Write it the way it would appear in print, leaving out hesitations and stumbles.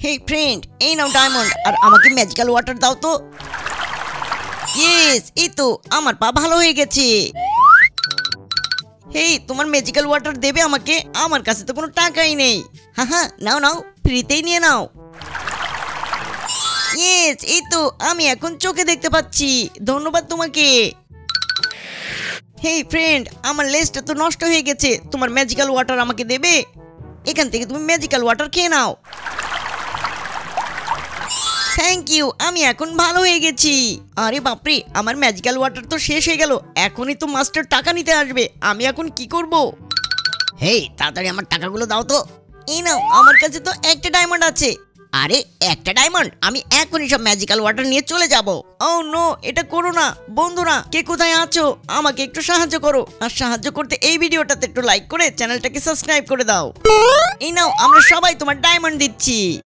হে friend, এই নাও diamond, আর আমাকে magical water দাও তো। ইয়েস, এই তো আমার পা ভালো হয়ে গেছে। হেই, তোমার ম্যাজিক্যাল ওয়াটার দেবে আমাকে? আমার কাছে তো কোনো টাকাই নেই। হ্যাঁ হ্যাঁ, নাও নাও, ফ্রিতেই নিয়ে নাও। ইয়েস, এই তো আমি এখন চোখে দেখতে পাচ্ছি, ধন্যবাদ তোমাকে। হেই ফ্রেন্ড, আমার লেজটা তো নষ্ট হয়ে গেছে, তোমার ম্যাজিক্যাল ওয়াটার আমাকে দেবে? এখান থেকে তুমি ম্যাজিক্যাল ওয়াটার খেয়ে নাও। থ্যাংক ইউ, আমি এখন ভালো হয়ে গেছি। আরে বাপরে, আমার ম্যাজিক্যাল ওয়াটার তো শেষ হয়ে গেল, এখনই তো মাস্টার টাকা নিতে আসবে, আমি এখন কি করব? হেই, তাড়াতাড়ি আমার টাকাগুলো দাও তো। এই নাও, আমার কাছে তো একটা ডায়মন্ড আছে। আরে একটা ডায়মন্ড? আমি এখনই সব ম্যাজিক্যাল ওয়াটার নিয়ে চলে যাব। ও নো, এটা করো না। বন্ধুরা, কে কোথায় আছো, আমাকে একটু সাহায্য করো। আর সাহায্য করতে এই ভিডিওটাতে একটু লাইক করে চ্যানেলটাকে সাবস্ক্রাইব করে দাও। এই নাও, আমরা সবাই তোমার ডায়মন্ড দিচ্ছি।